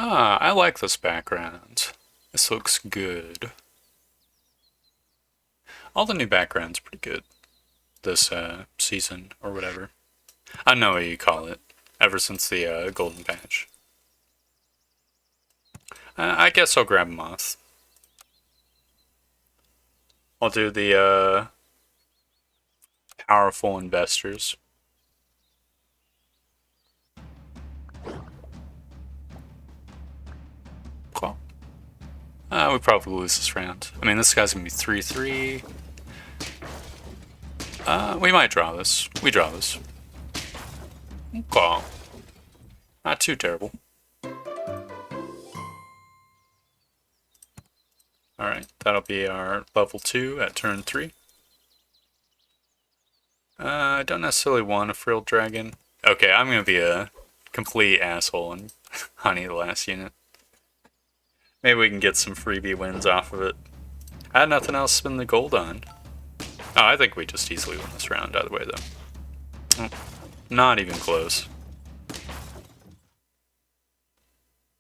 Ah, I like this background. This looks good. All the new backgrounds pretty good this season or whatever. I don't know what you call it. Ever since the golden patch. I guess I'll grab a moth. I'll do the powerful investors. Cool. We probably lose this round. I mean, this guy's gonna be 3-3. We might draw this. We draw this. Cool. Not too terrible. Alright, that'll be our level 2 at turn 3. I don't necessarily want a frilled dragon. Okay, I'm gonna be a complete asshole and honey the last unit. Maybe we can get some freebie wins off of it. I had nothing else to spend the gold on. Oh, I think we just easily win this round either way, though. Not even close.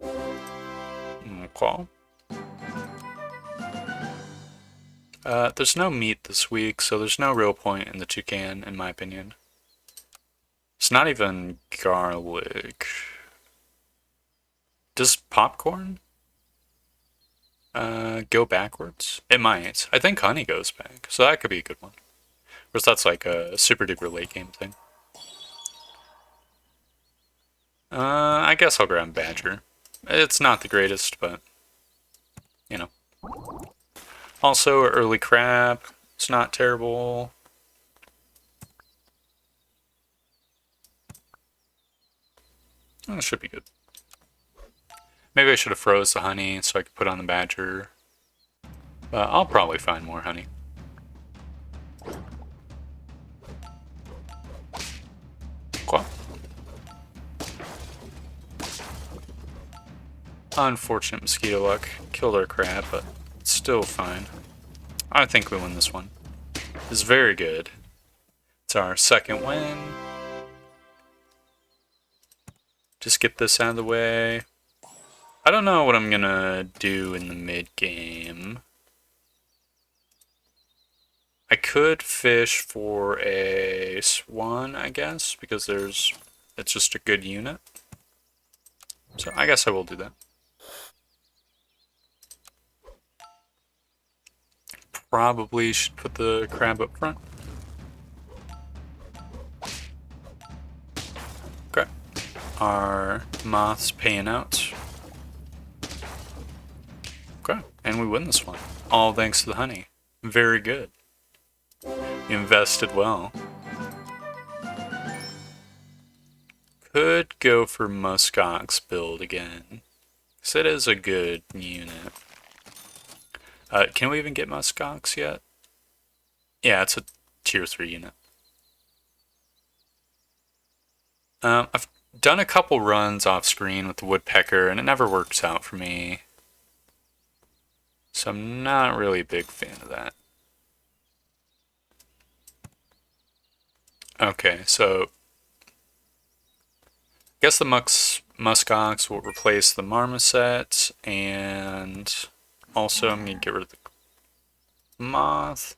Okay. There's no meat this week, so there's no real point in the toucan, in my opinion. It's not even garlic. Does popcorn go backwards? It might. I think honey goes back, so that could be a good one. Of course, that's like a super duper late game thing. I guess I'll grab badger. It's not the greatest, but you know. Also, early crab. It's not terrible. Oh, it should be good. Maybe I should have froze the honey so I could put on the badger. But I'll probably find more honey. Cool. Unfortunate mosquito luck. Killed our crab, but it's still fine. I think we win this one. It's very good. It's our second win. Just get this out of the way. I don't know what I'm gonna do in the mid game. I could fish for a swan, I guess, because it's just a good unit. So I guess I will do that. Probably should put the crab up front. Okay. Our moth's paying out. Okay, and we win this one. All thanks to the honey. Very good. We invested well. Could go for muskox build again. Because it is a good unit. Can we even get muskox yet? Yeah, it's a tier 3 unit. I've done a couple runs off screen with the woodpecker and it never works out for me. So I'm not really a big fan of that. Okay, so I guess the muskox will replace the marmoset, and also I'm going to get rid of the moth.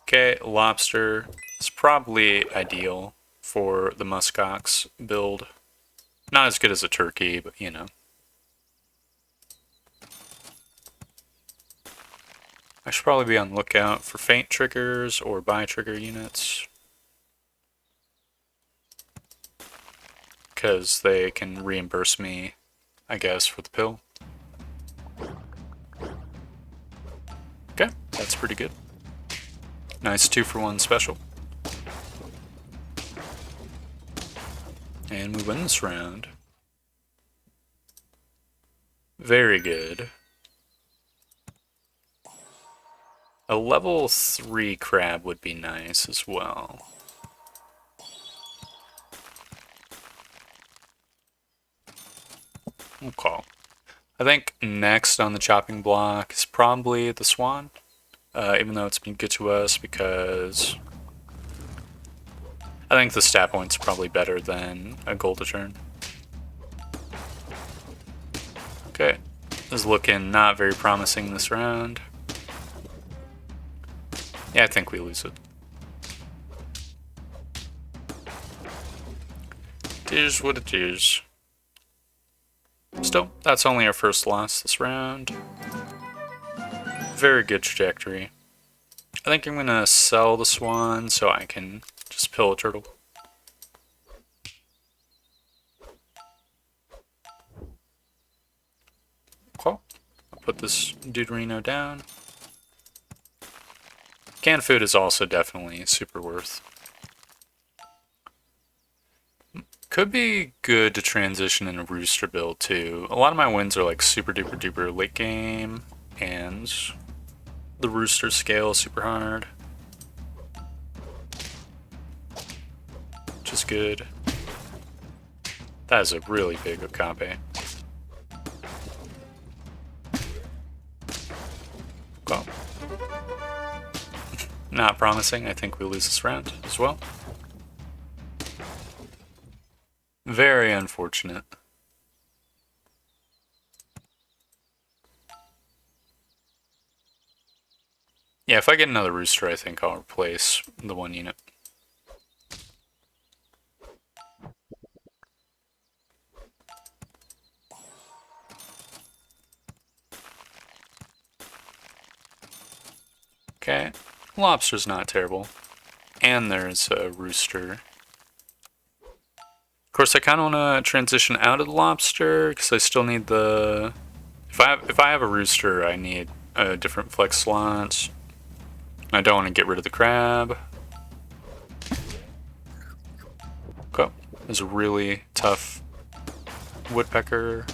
Okay, lobster is probably ideal for the muskox build. Not as good as a turkey, but you know. I should probably be on the lookout for feint triggers or buy trigger units. Because they can reimburse me, I guess, for the pill. Okay, that's pretty good. Nice 2-for-1 special. And we win this round. Very good. A level 3 crab would be nice as well. Okay. I think next on the chopping block is probably the swan. Even though it's been good to us because I think the stat point's probably better than a gold a turn. Okay, this is looking not very promising this round. Yeah, I think we lose it. It is what it is. Still, that's only our first loss this round. Very good trajectory. I think I'm gonna sell the swan so I can just pill a turtle. Cool. I'll put this Deuterino down. Canned food is also definitely super worth. Could be good to transition in a rooster build too. A lot of my wins are like super duper duper late game, and the rooster scale is super hard, which is good. That is a really big Okabe. Well, not promising. I think we lose this round as well. Very unfortunate. Yeah, if I get another rooster, I think I'll replace the one unit. Okay, lobster's not terrible. And there's a rooster. Of course, I kind of want to transition out of the lobster because I still need the. If I have a rooster, I need a different flex slot. I don't want to get rid of the crab. Okay, there's a really tough woodpecker.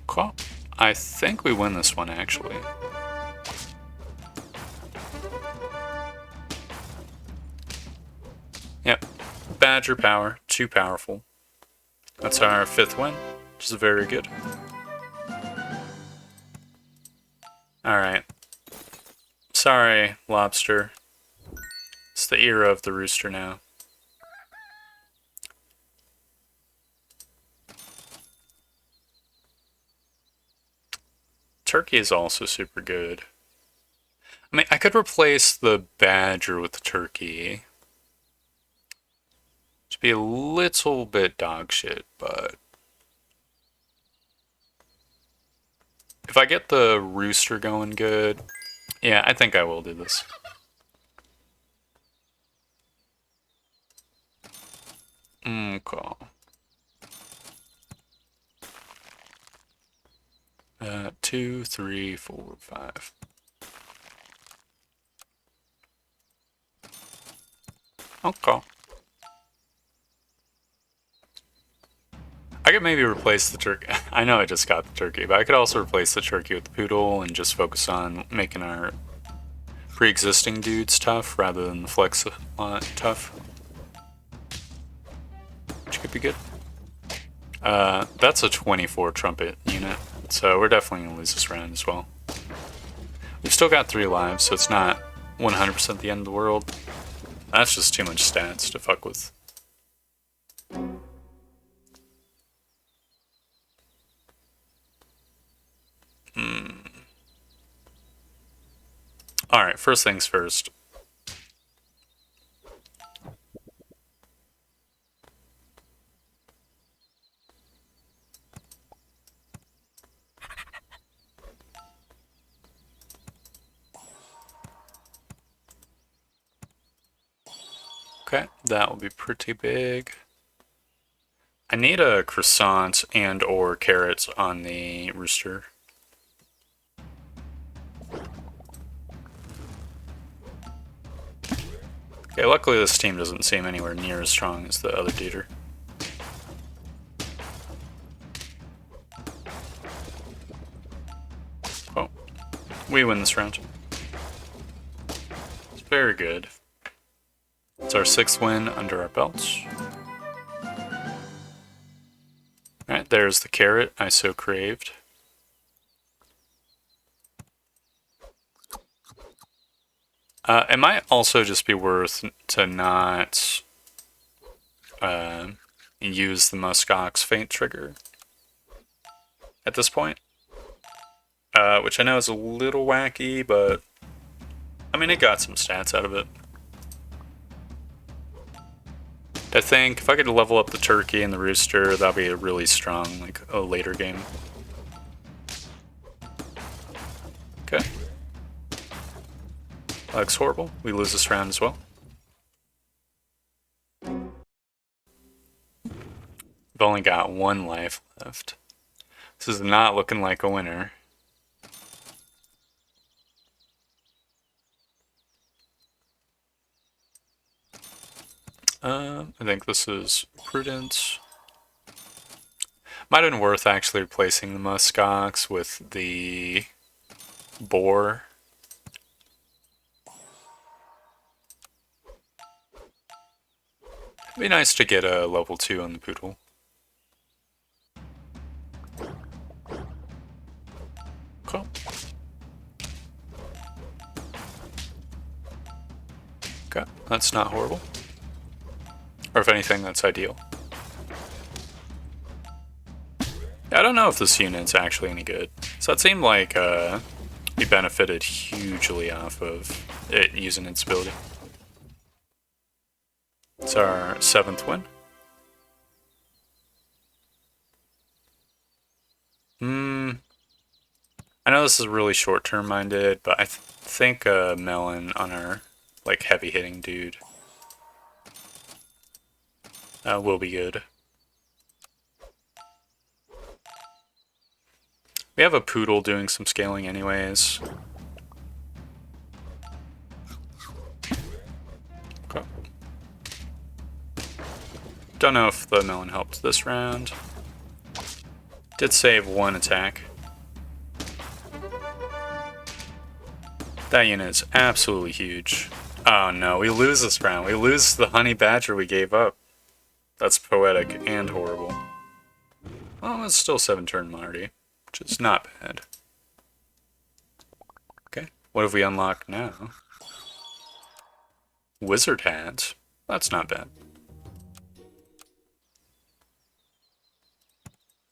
Okay, I think we win this one actually. Yep, Badger power, too powerful. That's our 5th win, which is very good. Alright. Sorry, lobster. It's the era of the rooster now. Turkey is also super good. I mean, I could replace the badger with the turkey. To be a little bit dog shit, but if I get the rooster going good, yeah, I think I will do this. Okay. 2, 3, 4, 5. Okay. I could maybe replace the turkey. I know I just got the turkey, but I could also replace the turkey with the poodle and just focus on making our pre-existing dudes tough rather than the flex tough. Which could be good. That's a 24 trumpet unit, so we're definitely going to lose this round as well. We've still got 3 lives, so it's not 100% the end of the world. That's just too much stats to fuck with. Alright, first things first. Okay, that will be pretty big. I need a croissant and or carrots on the rooster. Okay, luckily this team doesn't seem anywhere near as strong as the other duder. Oh, we win this round. It's very good. It's our 6th win under our belts. Alright, there's the carrot I so craved. It might also just be worth to not use the muskox feint trigger at this point. Which I know is a little wacky, but I mean, it got some stats out of it. I think if I could level up the turkey and the rooster, that'd be a really strong, like, a later game. Okay. Looks horrible. We lose this round as well. We've only got 1 life left. This is not looking like a winner. I think this is prudent. Might have been worth actually replacing the muskox with the boar. It'd be nice to get a level 2 on the poodle. Cool. Okay, that's not horrible. Or if anything, that's ideal. I don't know if this unit's actually any good. So it seemed like he benefited hugely off of it using its ability. It's our 7th win. I know this is really short-term minded, but I think Melon on our like heavy-hitting dude will be good. We have a poodle doing some scaling anyways. Okay. Don't know if the melon helped this round. Did save 1 attack. That unit is absolutely huge. Oh no, we lose this round. We lose the honey badger we gave up. That's poetic and horrible. Well, it's still 7-turn Marty, which is not bad. Okay, what have we unlocked now? Wizard hat. That's not bad.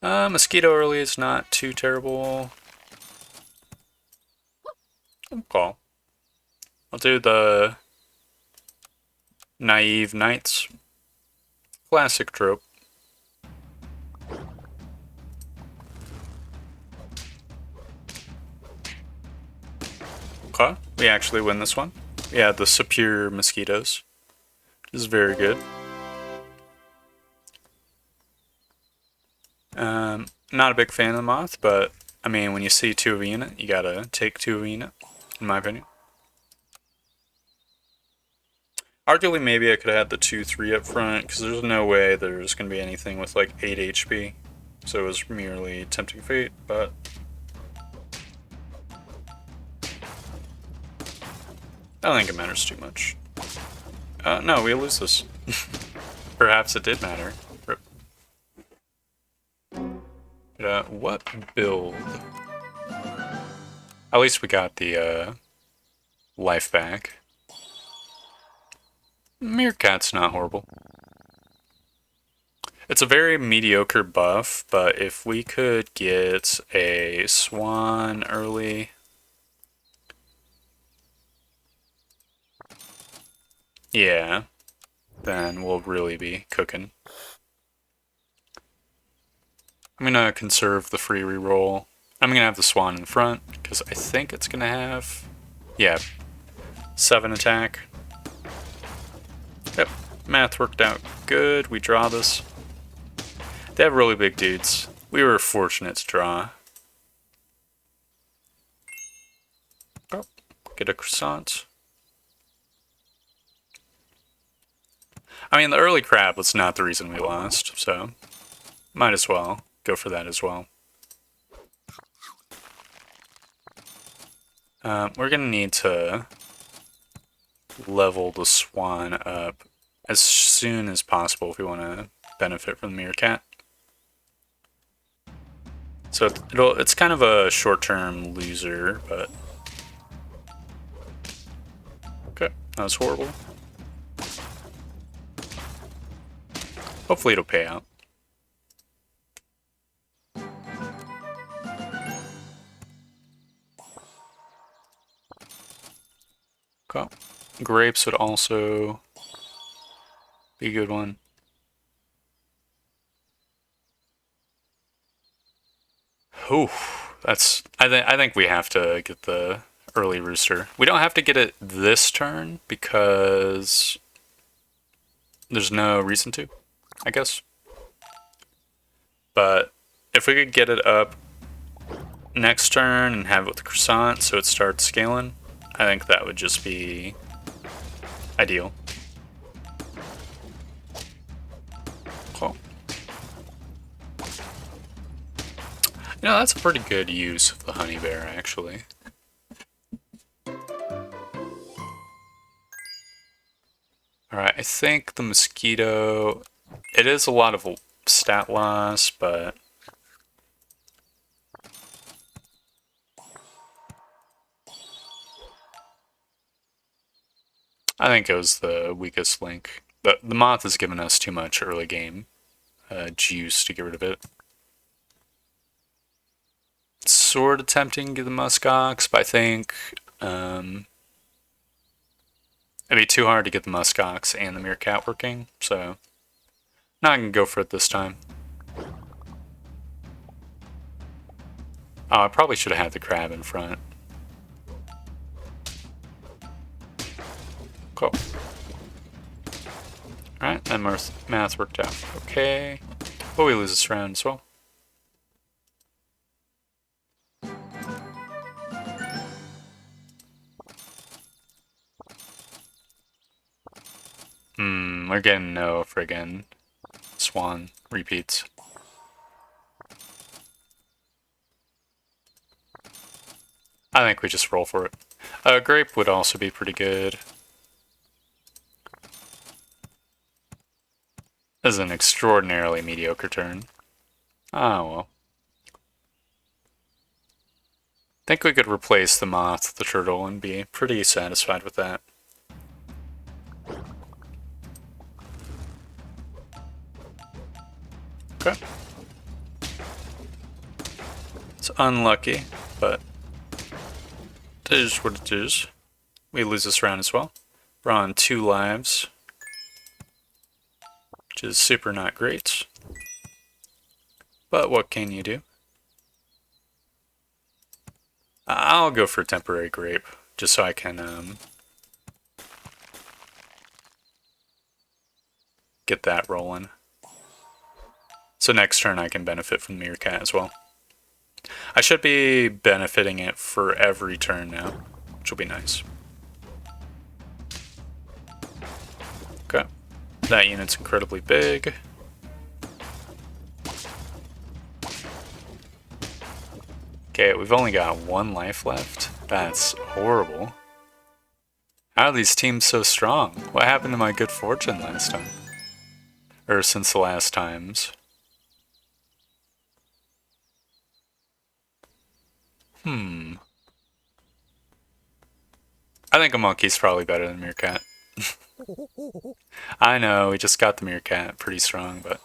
Mosquito early is not too terrible. Call. I'll do the naive knights. Classic trope. Okay, we actually win this one. We had the superior mosquitoes, which is very good. Not a big fan of the moth, but I mean, when you see 2 of a unit, you gotta take 2 of a unit, in my opinion. Arguably, maybe I could have had the 2-3 up front, because there's no way there's going to be anything with like 8 HP. So it was merely tempting fate, but I don't think it matters too much. No, we lose this. Perhaps it did matter. Rip. But, what build? At least we got the life back. Meerkat's not horrible. It's a very mediocre buff, but if we could get a swan early... yeah, then we'll really be cooking. I'm gonna conserve the free reroll. I'm gonna have the swan in front, because I think it's gonna have... yeah, 7 attack. Yep, math worked out good. We draw this. They have really big dudes. We were fortunate to draw. Oh, get a croissant. I mean, the early crab was not the reason we lost, so might as well go for that as well. We're gonna need to level the swan up as soon as possible if we want to benefit from the meerkat. So it's kind of a short-term loser, but That was horrible. Hopefully it'll pay out. Okay. Grapes would also be a good one. Ooh, that's. I think we have to get the early rooster. We don't have to get it this turn because there's no reason to, I guess. But if we could get it up next turn and have it with the croissant so it starts scaling, I think that would just be ideal. Cool. You know, that's a pretty good use of the honey bear, actually. Alright, I think the mosquito... It is a lot of stat loss, but... I think it was the weakest link. The moth has given us too much early game juice to get rid of it. Sort of tempting to get the muskox, but I think it'd be too hard to get the muskox and the meerkat working, so not gonna go for it this time. Oh, I probably should have had the crab in front. Cool. Alright, that math worked out okay. But we lose this round as well. We're getting no friggin' swan repeats. I think we just roll for it. Grape would also be pretty good. This is an extraordinarily mediocre turn. Oh well. I think we could replace the moth with the turtle and be pretty satisfied with that. Okay. It's unlucky, but it is what it is. We lose this round as well. We're on 2 lives, which is super not great. But what can you do? I'll go for temporary grape, just so I can get that rolling. So next turn I can benefit from the meerkat as well. I should be benefiting it for every turn now, which will be nice. Okay, that unit's incredibly big. Okay, we've only got 1 life left. That's horrible. How are these teams so strong? What happened to my good fortune last time? Or since the last times? I think a monkey's probably better than a meerkat. I know, we just got the meerkat pretty strong, but...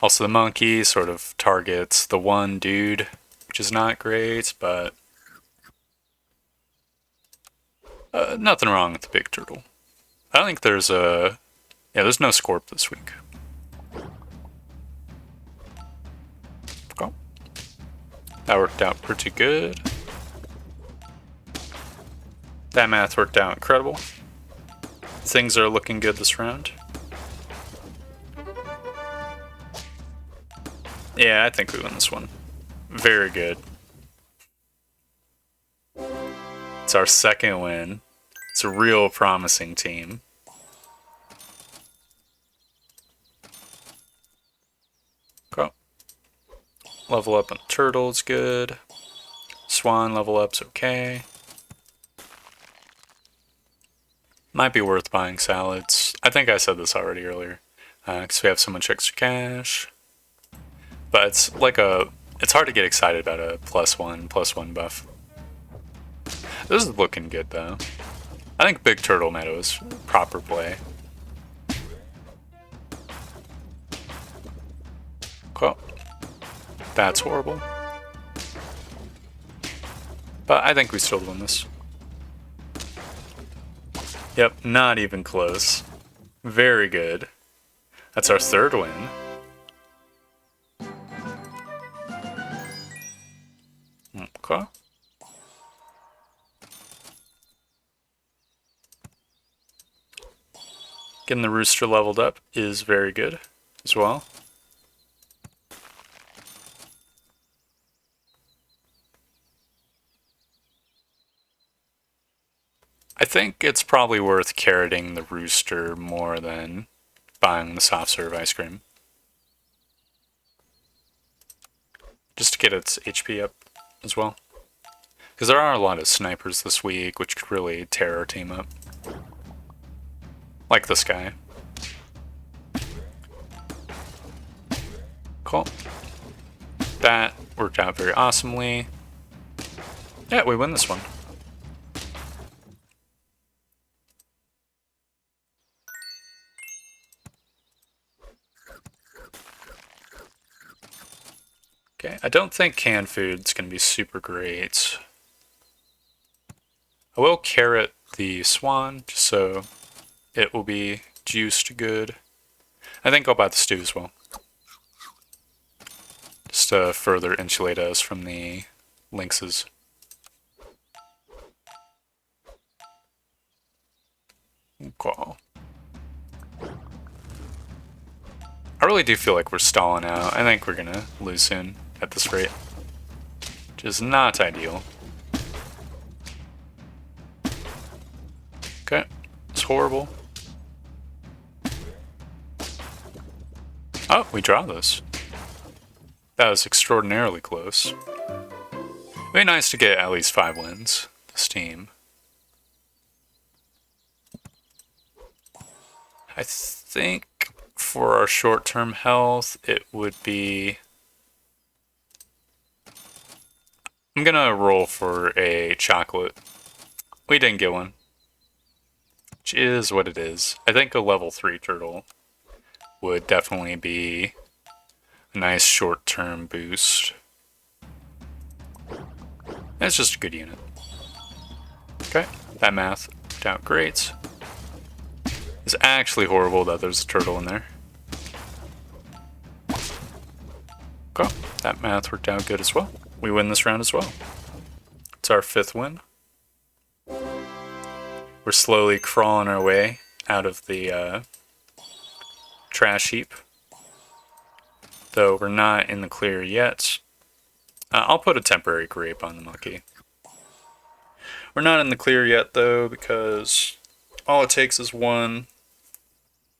Also the monkey sort of targets the one dude, which is not great, but... nothing wrong with the big turtle. I don't think there's a... Yeah, there's no Scorp this week. Cool. That worked out pretty good. That math worked out incredible. Things are looking good this round. Yeah, I think we win this one. Very good. It's our 2nd win. It's a real promising team. Cool. Level up on turtle is good. Swan level up's okay. Might be worth buying salads. I think I said this already earlier, because we have so much extra cash. But it's like it's hard to get excited about a +1/+1 buff. This is looking good though. I think Big Turtle Meadow is proper play. Cool. That's horrible. But I think we still win this. Yep, not even close. Very good. That's our third win. Okay. Getting the rooster leveled up is very good as well. I think it's probably worth carroting the rooster more than buying the soft serve ice cream. Just to get its HP up as well. Because there are a lot of snipers this week, which could really tear our team up. Like this guy. Cool. That worked out very awesomely. Yeah, we win this one. Okay, I don't think canned food's going to be super great. I will carrot the swan, just so it will be juiced good. I think I'll buy the stew as well. Just to further insulate us from the lynxes. Okay. I really do feel like we're stalling out. I think we're gonna lose soon at this rate. Which is not ideal. Okay, it's horrible. Oh, we draw this. That was extraordinarily close. It'd be nice to get at least 5 wins, this team. I think for our short-term health, it would be... I'm gonna roll for a chocolate. We didn't get one. Which is what it is. I think a level 3 turtle would definitely be a nice short-term boost. It's just a good unit. Okay, that math worked out great. It's actually horrible that there's a turtle in there. Okay, that math worked out good as well. We win this round as well. It's our 5th win. We're slowly crawling our way out of the trash heap. Though we're not in the clear yet. I'll put a temporary grape on the monkey. We're not in the clear yet though, because all it takes is one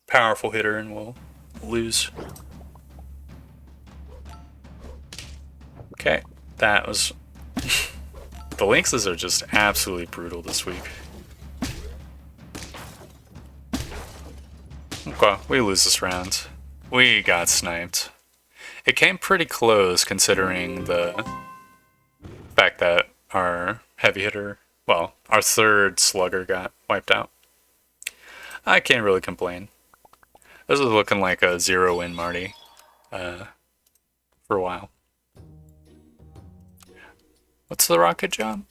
powerful hitter and we'll lose. Okay, that was... The Lynxes are just absolutely brutal this week. Okay, we lose this round. We got sniped. It came pretty close considering the fact that our heavy hitter, well, our 3rd slugger got wiped out. I can't really complain. This is looking like a 0-win Marty for a while. What's the rocket job?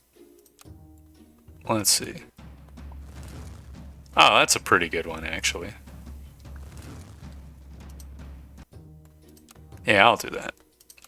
Let's see. Oh, that's a pretty good one, actually. Yeah, I'll do that.